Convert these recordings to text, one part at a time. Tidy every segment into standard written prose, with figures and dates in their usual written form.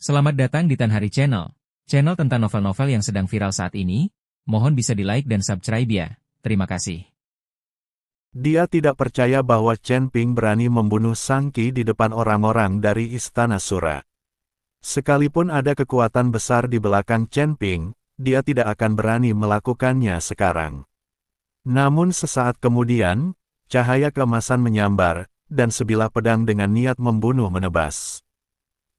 Selamat datang di Tan Hari Channel. Channel tentang novel-novel yang sedang viral saat ini. Mohon bisa di-like dan subscribe ya. Terima kasih. Dia tidak percaya bahwa Chen Ping berani membunuh Sang Qi di depan orang-orang dari Istana Sura. Sekalipun ada kekuatan besar di belakang Chen Ping, dia tidak akan berani melakukannya sekarang. Namun sesaat kemudian, cahaya keemasan menyambar, dan sebilah pedang dengan niat membunuh menebas.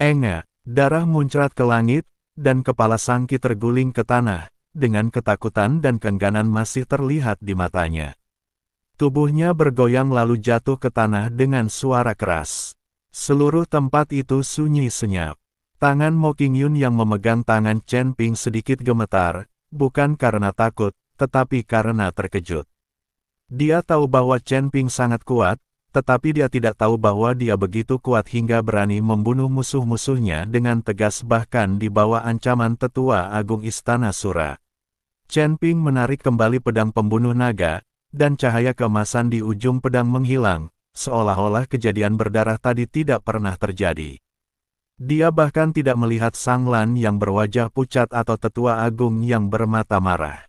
Enga, darah muncrat ke langit, dan kepala Sang Qi terguling ke tanah, dengan ketakutan dan keengganan masih terlihat di matanya. Tubuhnya bergoyang lalu jatuh ke tanah dengan suara keras. Seluruh tempat itu sunyi senyap. Tangan Mo Qingyun yang memegang tangan Chen Ping sedikit gemetar, bukan karena takut, tetapi karena terkejut. Dia tahu bahwa Chen Ping sangat kuat, tetapi dia tidak tahu bahwa dia begitu kuat hingga berani membunuh musuh-musuhnya dengan tegas bahkan di bawah ancaman Tetua Agung Istana Sura. Chen Ping menarik kembali pedang pembunuh naga, dan cahaya keemasan di ujung pedang menghilang, seolah-olah kejadian berdarah tadi tidak pernah terjadi. Dia bahkan tidak melihat Sang Lan yang berwajah pucat atau Tetua Agung yang bermata marah.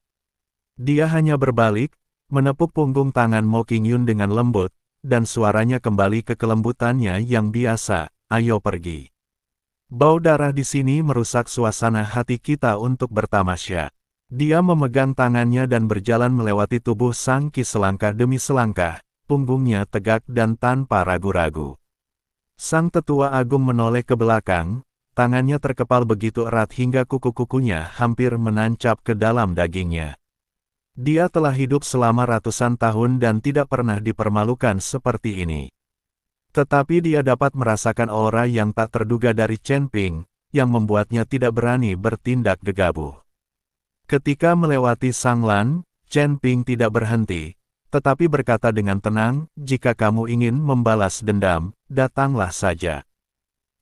Dia hanya berbalik, menepuk punggung tangan Mo Qingyun dengan lembut, dan suaranya kembali ke kelembutannya yang biasa, "Ayo pergi." Bau darah di sini merusak suasana hati kita untuk bertamasya. Dia memegang tangannya dan berjalan melewati tubuh Sang Qi selangkah demi selangkah, punggungnya tegak dan tanpa ragu-ragu. Sang Tetua Agung menoleh ke belakang, tangannya terkepal begitu erat hingga kuku-kukunya hampir menancap ke dalam dagingnya. Dia telah hidup selama ratusan tahun dan tidak pernah dipermalukan seperti ini. Tetapi dia dapat merasakan aura yang tak terduga dari Chen Ping, yang membuatnya tidak berani bertindak gegabah. Ketika melewati Sang Lan, Chen Ping tidak berhenti, tetapi berkata dengan tenang, "Jika kamu ingin membalas dendam, datanglah saja.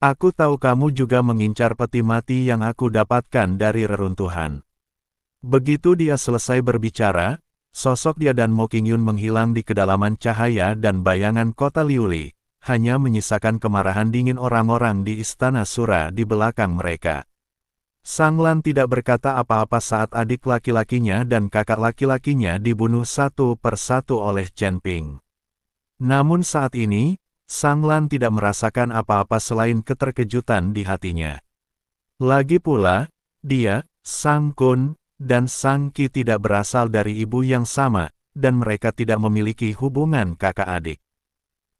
Aku tahu kamu juga mengincar peti mati yang aku dapatkan dari reruntuhan." Begitu dia selesai berbicara, sosok dia dan Mo Qingyun menghilang di kedalaman cahaya dan bayangan kota Liuli, hanya menyisakan kemarahan dingin orang-orang di Istana Sura di belakang mereka. Sang Lan tidak berkata apa-apa saat adik laki-lakinya dan kakak laki-lakinya dibunuh satu persatu oleh Chen Ping. Namun saat ini, Sang Lan tidak merasakan apa-apa selain keterkejutan di hatinya. Lagi pula, dia, Sang Kun, dan Sang Qi tidak berasal dari ibu yang sama, dan mereka tidak memiliki hubungan kakak adik.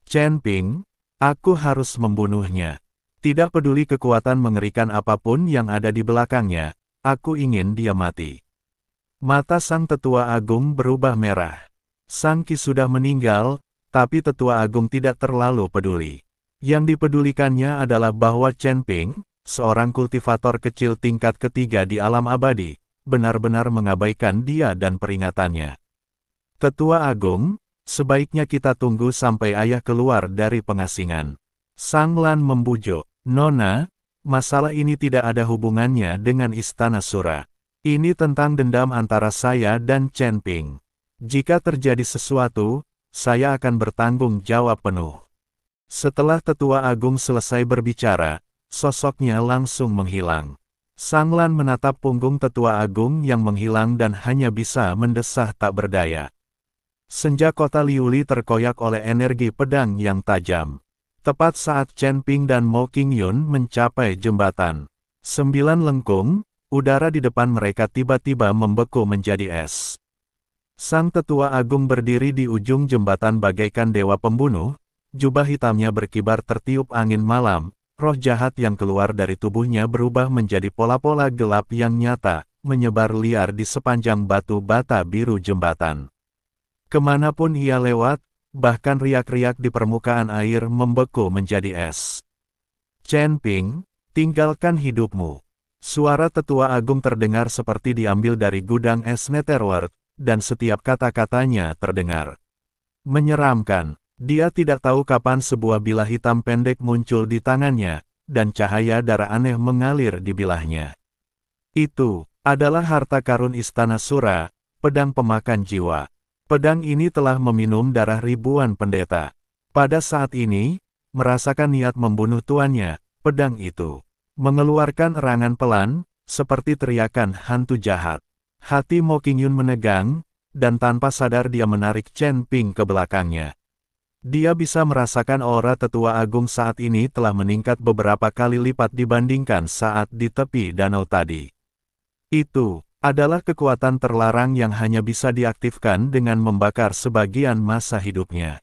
Chen Ping, aku harus membunuhnya. Tidak peduli kekuatan mengerikan apapun yang ada di belakangnya, aku ingin dia mati. Mata Sang Tetua Agung berubah merah. Sang Qi sudah meninggal, tapi Tetua Agung tidak terlalu peduli. Yang dipedulikannya adalah bahwa Chen Ping, seorang kultivator kecil tingkat ketiga di alam abadi, benar-benar mengabaikan dia dan peringatannya. Tetua Agung, sebaiknya kita tunggu sampai ayah keluar dari pengasingan. Sang Lan membujuk, "Nona, masalah ini tidak ada hubungannya dengan Istana Sura. Ini tentang dendam antara saya dan Chen Ping. Jika terjadi sesuatu, saya akan bertanggung jawab penuh." Setelah Tetua Agung selesai berbicara, sosoknya langsung menghilang. Sang Lan menatap punggung Tetua Agung yang menghilang dan hanya bisa mendesah tak berdaya. Senja kota Liuli terkoyak oleh energi pedang yang tajam. Tepat saat Chen Ping dan Mo Qingyun mencapai jembatan 9 lengkung, udara di depan mereka tiba-tiba membeku menjadi es. Sang Tetua Agung berdiri di ujung jembatan bagaikan dewa pembunuh, jubah hitamnya berkibar tertiup angin malam, roh jahat yang keluar dari tubuhnya berubah menjadi pola-pola gelap yang nyata, menyebar liar di sepanjang batu bata biru jembatan. Kemanapun ia lewat, bahkan riak-riak di permukaan air membeku menjadi es. "Chen Ping, tinggalkan hidupmu." Suara Tetua Agung terdengar seperti diambil dari gudang es Netherworld, dan setiap kata-katanya terdengar menyeramkan. Dia tidak tahu kapan sebuah bilah hitam pendek muncul di tangannya, dan cahaya darah aneh mengalir di bilahnya. Itu adalah harta karun Istana Sura, pedang pemakan jiwa. Pedang ini telah meminum darah ribuan pendeta. Pada saat ini, merasakan niat membunuh tuannya, pedang itu mengeluarkan erangan pelan, seperti teriakan hantu jahat. Hati Mo Qingyun menegang, dan tanpa sadar dia menarik Chen Ping ke belakangnya. Dia bisa merasakan aura tetua agung saat ini telah meningkat beberapa kali lipat dibandingkan saat di tepi danau tadi. Itu adalah kekuatan terlarang yang hanya bisa diaktifkan dengan membakar sebagian masa hidupnya.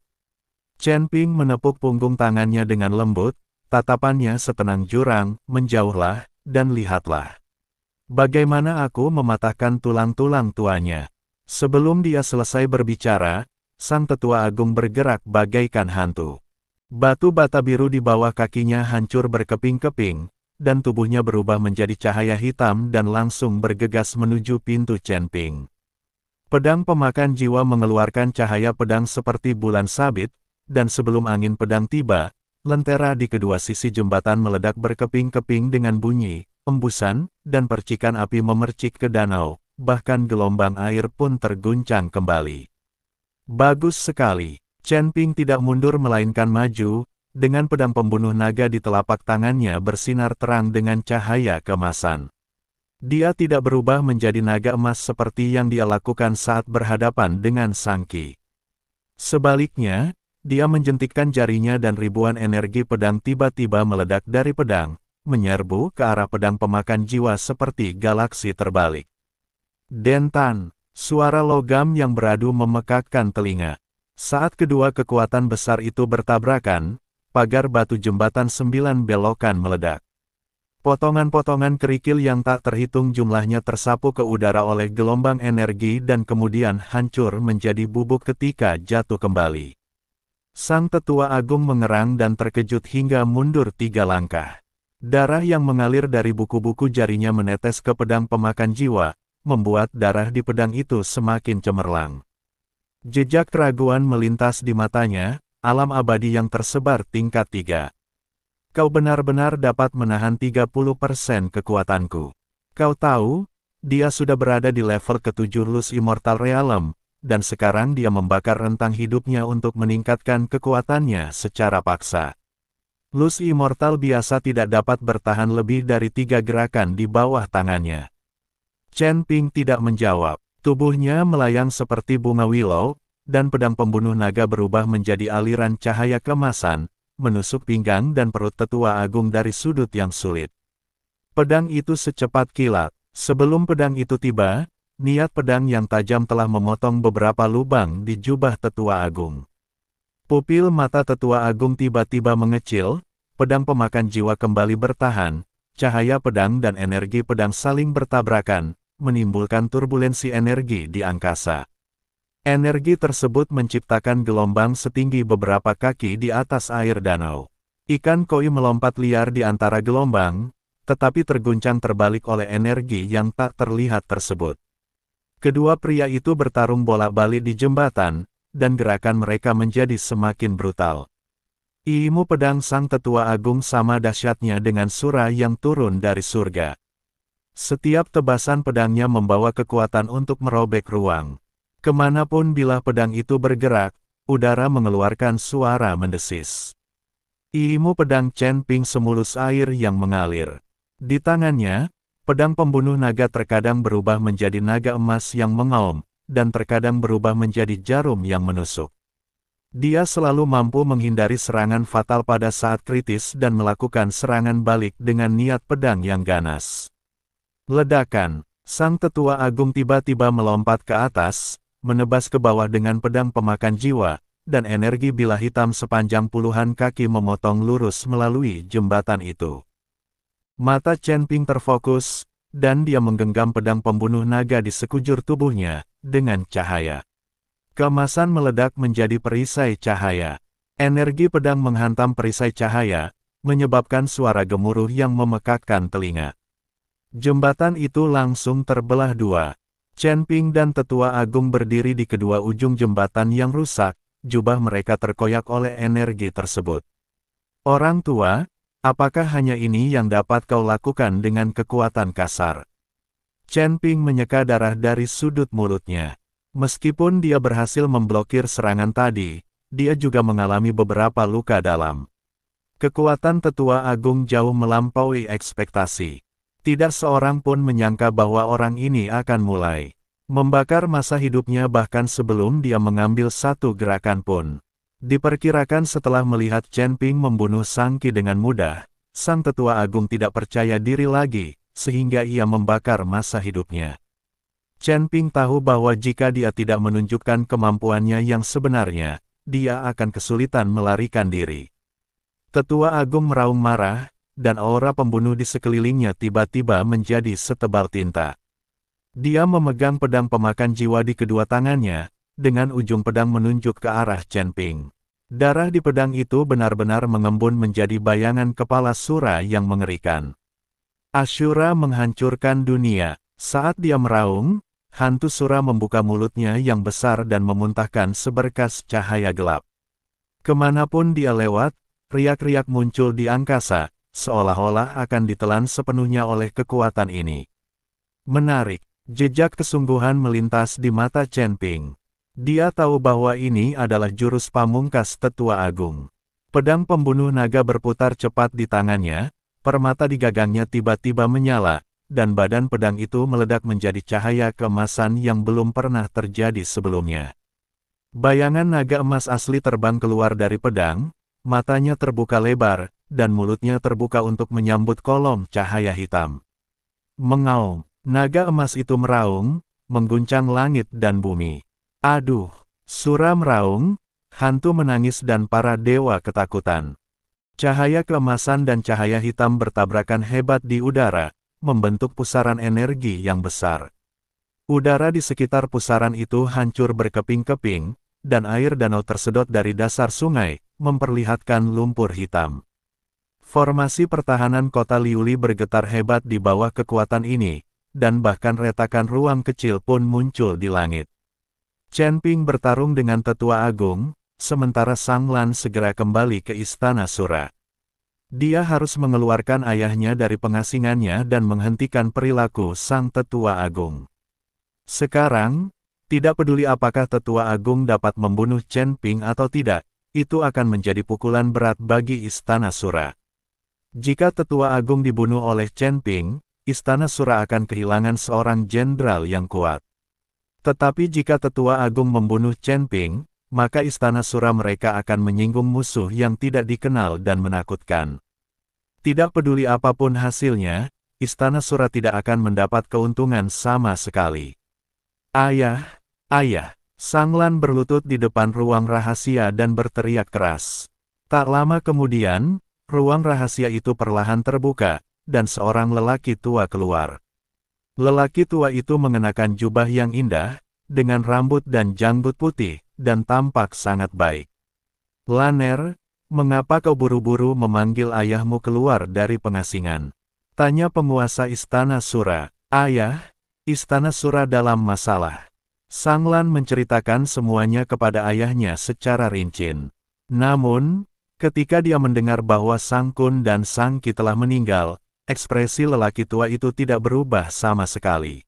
Chen Ping menepuk punggung tangannya dengan lembut, tatapannya setenang jurang, menjauhlah, dan lihatlah. Bagaimana aku mematahkan tulang-tulang tuanya. Sebelum dia selesai berbicara, sang tetua agung bergerak bagaikan hantu. Batu bata biru di bawah kakinya hancur berkeping-keping, dan tubuhnya berubah menjadi cahaya hitam dan langsung bergegas menuju pintu Chen Ping. Pedang pemakan jiwa mengeluarkan cahaya pedang seperti bulan sabit, dan sebelum angin pedang tiba, lentera di kedua sisi jembatan meledak berkeping-keping dengan bunyi, embusan, dan percikan api memercik ke danau, bahkan gelombang air pun terguncang kembali. Bagus sekali. Chen Ping tidak mundur melainkan maju, dengan pedang pembunuh naga di telapak tangannya bersinar terang dengan cahaya keemasan. Dia tidak berubah menjadi naga emas seperti yang dia lakukan saat berhadapan dengan Sang Qi. Sebaliknya, dia menjentikkan jarinya dan ribuan energi pedang tiba-tiba meledak dari pedang, menyerbu ke arah pedang pemakan jiwa seperti galaksi terbalik. Dentan, suara logam yang beradu memekakkan telinga. Saat kedua kekuatan besar itu bertabrakan, pagar batu jembatan 9 belokan meledak. Potongan-potongan kerikil yang tak terhitung jumlahnya tersapu ke udara oleh gelombang energi dan kemudian hancur menjadi bubuk ketika jatuh kembali. Sang tetua agung mengerang dan terkejut hingga mundur 3 langkah. Darah yang mengalir dari buku-buku jarinya menetes ke pedang pemakan jiwa, membuat darah di pedang itu semakin cemerlang. Jejak keraguan melintas di matanya, alam abadi yang tersebar tingkat 3. Kau benar-benar dapat menahan 30% kekuatanku. Kau tahu, dia sudah berada di level ke-7 Luz Immortal Realm, dan sekarang dia membakar rentang hidupnya untuk meningkatkan kekuatannya secara paksa. Luz Immortal biasa tidak dapat bertahan lebih dari 3 gerakan di bawah tangannya. Chen Ping tidak menjawab. Tubuhnya melayang seperti bunga willow, dan pedang pembunuh naga berubah menjadi aliran cahaya keemasan, menusuk pinggang dan perut tetua agung dari sudut yang sulit. Pedang itu secepat kilat. Sebelum pedang itu tiba, niat pedang yang tajam telah memotong beberapa lubang di jubah tetua agung. Pupil mata tetua agung tiba-tiba mengecil, pedang pemakan jiwa kembali bertahan, cahaya pedang dan energi pedang saling bertabrakan, menimbulkan turbulensi energi di angkasa. Energi tersebut menciptakan gelombang setinggi beberapa kaki di atas air danau. Ikan koi melompat liar di antara gelombang, tetapi terguncang terbalik oleh energi yang tak terlihat tersebut. Kedua pria itu bertarung bolak-balik di jembatan, dan gerakan mereka menjadi semakin brutal. Ilmu pedang sang tetua agung sama dahsyatnya dengan surah yang turun dari surga. Setiap tebasan pedangnya membawa kekuatan untuk merobek ruang. Kemanapun bilah pedang itu bergerak, udara mengeluarkan suara mendesis. Ilmu pedang Chen Ping semulus air yang mengalir. Di tangannya, pedang pembunuh naga terkadang berubah menjadi naga emas yang mengaum, dan terkadang berubah menjadi jarum yang menusuk. Dia selalu mampu menghindari serangan fatal pada saat kritis dan melakukan serangan balik dengan niat pedang yang ganas. Ledakan, sang tetua agung tiba-tiba melompat ke atas, menebas ke bawah dengan pedang pemakan jiwa, dan energi bilah hitam sepanjang puluhan kaki memotong lurus melalui jembatan itu. Mata Chen Ping terfokus, dan dia menggenggam pedang pembunuh naga di sekujur tubuhnya, dengan cahaya. Keemasan meledak menjadi perisai cahaya. Energi pedang menghantam perisai cahaya, menyebabkan suara gemuruh yang memekakkan telinga. Jembatan itu langsung terbelah dua. Chen Ping dan tetua agung berdiri di kedua ujung jembatan yang rusak, jubah mereka terkoyak oleh energi tersebut. Orang tua, apakah hanya ini yang dapat kau lakukan dengan kekuatan kasar? Chen Ping menyeka darah dari sudut mulutnya. Meskipun dia berhasil memblokir serangan tadi, dia juga mengalami beberapa luka dalam. Kekuatan Tetua Agung jauh melampaui ekspektasi. Tidak seorang pun menyangka bahwa orang ini akan mulai membakar masa hidupnya bahkan sebelum dia mengambil satu gerakan pun. Diperkirakan setelah melihat Chen Ping membunuh Sang Qi dengan mudah, Sang Tetua Agung tidak percaya diri lagi, sehingga ia membakar masa hidupnya. Chen Ping tahu bahwa jika dia tidak menunjukkan kemampuannya yang sebenarnya, dia akan kesulitan melarikan diri. Tetua Agung meraung marah, dan aura pembunuh di sekelilingnya tiba-tiba menjadi setebal tinta. Dia memegang pedang pemakan jiwa di kedua tangannya, dengan ujung pedang menunjuk ke arah Chen Ping. Darah di pedang itu benar-benar mengembun menjadi bayangan kepala Sura yang mengerikan. Ashura menghancurkan dunia. Saat dia meraung, hantu Sura membuka mulutnya yang besar dan memuntahkan seberkas cahaya gelap. Kemanapun dia lewat, riak-riak muncul di angkasa, seolah-olah akan ditelan sepenuhnya oleh kekuatan ini. Menarik, jejak kesungguhan melintas di mata Chen Ping. Dia tahu bahwa ini adalah jurus pamungkas Tetua Agung. Pedang pembunuh naga berputar cepat di tangannya, permata di gagangnya tiba-tiba menyala, dan badan pedang itu meledak menjadi cahaya keemasan yang belum pernah terjadi sebelumnya. Bayangan naga emas asli terbang keluar dari pedang, matanya terbuka lebar, dan mulutnya terbuka untuk menyambut kolom cahaya hitam. Mengaum, naga emas itu meraung, mengguncang langit dan bumi. Aduh, Sura meraung, hantu menangis dan para dewa ketakutan. Cahaya keemasan dan cahaya hitam bertabrakan hebat di udara, membentuk pusaran energi yang besar. Udara di sekitar pusaran itu hancur berkeping-keping, dan air danau tersedot dari dasar sungai, memperlihatkan lumpur hitam. Formasi pertahanan kota Liuli bergetar hebat di bawah kekuatan ini, dan bahkan retakan ruang kecil pun muncul di langit. Chen Ping bertarung dengan Tetua Agung, sementara Sang Lan segera kembali ke Istana Sura. Dia harus mengeluarkan ayahnya dari pengasingannya dan menghentikan perilaku Sang Tetua Agung. Sekarang, tidak peduli apakah Tetua Agung dapat membunuh Chen Ping atau tidak, itu akan menjadi pukulan berat bagi Istana Sura. Jika Tetua Agung dibunuh oleh Chen Ping, Istana Sura akan kehilangan seorang jenderal yang kuat. Tetapi jika Tetua Agung membunuh Chen Ping, maka Istana Sura mereka akan menyinggung musuh yang tidak dikenal dan menakutkan. Tidak peduli apapun hasilnya, Istana Sura tidak akan mendapat keuntungan sama sekali. Ayah, ayah! Sang Lan berlutut di depan ruang rahasia dan berteriak keras. Tak lama kemudian, ruang rahasia itu perlahan terbuka, dan seorang lelaki tua keluar. Lelaki tua itu mengenakan jubah yang indah, dengan rambut dan janggut putih, dan tampak sangat baik. Laner, mengapa kau buru-buru memanggil ayahmu keluar dari pengasingan? Tanya penguasa Istana Sura. Ayah, Istana Sura dalam masalah. Sang Lan menceritakan semuanya kepada ayahnya secara rinci. Namun, ketika dia mendengar bahwa Sang Kun dan Sang Qi telah meninggal, ekspresi lelaki tua itu tidak berubah sama sekali.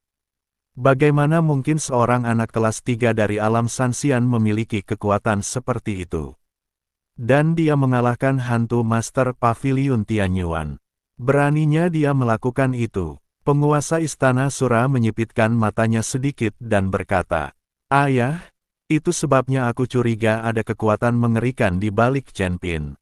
Bagaimana mungkin seorang anak kelas 3 dari alam Sanxian memiliki kekuatan seperti itu? Dan dia mengalahkan hantu Master Pavilion Tianyuan. Beraninya dia melakukan itu. Penguasa Istana Sura menyipitkan matanya sedikit dan berkata, Ayah, itu sebabnya aku curiga ada kekuatan mengerikan di balik Chen Ping.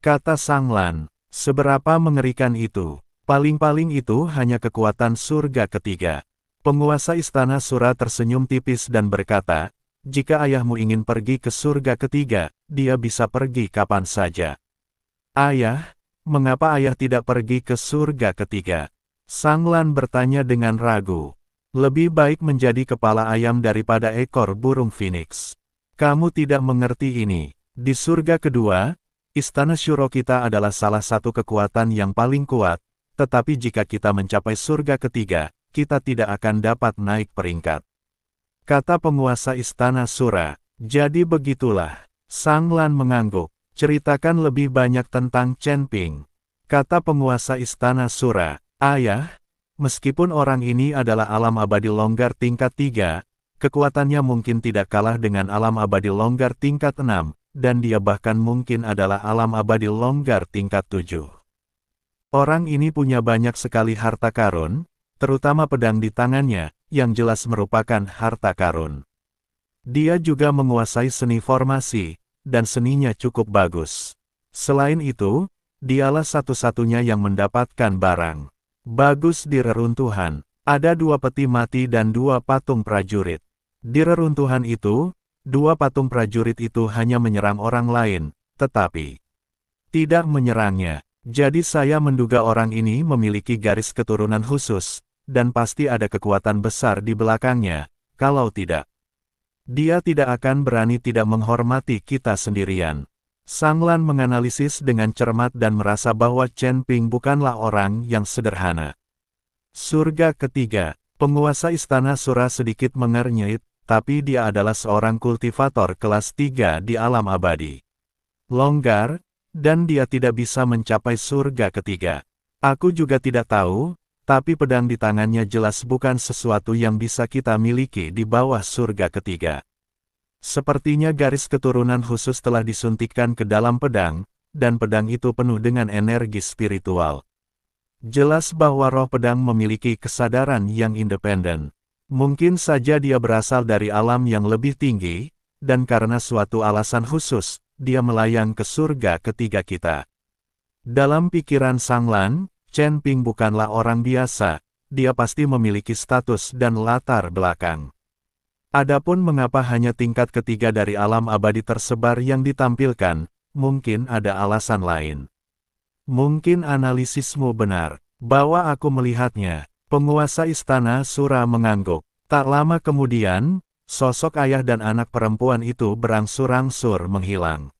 Kata Sang Lan, seberapa mengerikan itu? Paling-paling itu hanya kekuatan surga ketiga. Penguasa Istana Sura tersenyum tipis dan berkata, jika ayahmu ingin pergi ke surga ketiga, dia bisa pergi kapan saja. Ayah, mengapa ayah tidak pergi ke surga ketiga? Sang Lan bertanya dengan ragu. Lebih baik menjadi kepala ayam daripada ekor burung phoenix. Kamu tidak mengerti ini. Di surga kedua, Istana Shuro kita adalah salah satu kekuatan yang paling kuat, tetapi jika kita mencapai surga ketiga, kita tidak akan dapat naik peringkat. Kata penguasa Istana Sura. Jadi begitulah. Sang Lan mengangguk. Ceritakan lebih banyak tentang Chen Ping. Kata penguasa Istana Sura. Ayah, meskipun orang ini adalah alam abadi longgar tingkat 3, kekuatannya mungkin tidak kalah dengan alam abadi longgar tingkat 6, dan dia bahkan mungkin adalah alam abadi longgar tingkat 7. Orang ini punya banyak sekali harta karun, terutama pedang di tangannya, yang jelas merupakan harta karun. Dia juga menguasai seni formasi, dan seninya cukup bagus. Selain itu, dialah satu-satunya yang mendapatkan barang bagus di reruntuhan. Ada 2 peti mati dan 2 patung prajurit. Di reruntuhan itu, 2 patung prajurit itu hanya menyerang orang lain, tetapi tidak menyerangnya. Jadi saya menduga orang ini memiliki garis keturunan khusus, dan pasti ada kekuatan besar di belakangnya. Kalau tidak, dia tidak akan berani tidak menghormati kita sendirian. Sang Lan menganalisis dengan cermat dan merasa bahwa Chen Ping bukanlah orang yang sederhana. Surga ketiga, penguasa Istana Sura sedikit mengernyit, tapi dia adalah seorang kultivator kelas 3 di alam abadi. Longgar, dan dia tidak bisa mencapai surga ketiga. Aku juga tidak tahu, tapi pedang di tangannya jelas bukan sesuatu yang bisa kita miliki di bawah surga ketiga. Sepertinya garis keturunan khusus telah disuntikkan ke dalam pedang, dan pedang itu penuh dengan energi spiritual. Jelas bahwa roh pedang memiliki kesadaran yang independen. Mungkin saja dia berasal dari alam yang lebih tinggi, dan karena suatu alasan khusus, dia melayang ke surga ketiga kita. Dalam pikiran Sang Lan, Chen Ping bukanlah orang biasa, dia pasti memiliki status dan latar belakang. Adapun mengapa hanya tingkat ketiga dari alam abadi tersebar yang ditampilkan, mungkin ada alasan lain. Mungkin analisismu benar, bahwa aku melihatnya. Penguasa Istana Sura mengangguk. Tak lama kemudian, sosok ayah dan anak perempuan itu berangsur-angsur menghilang.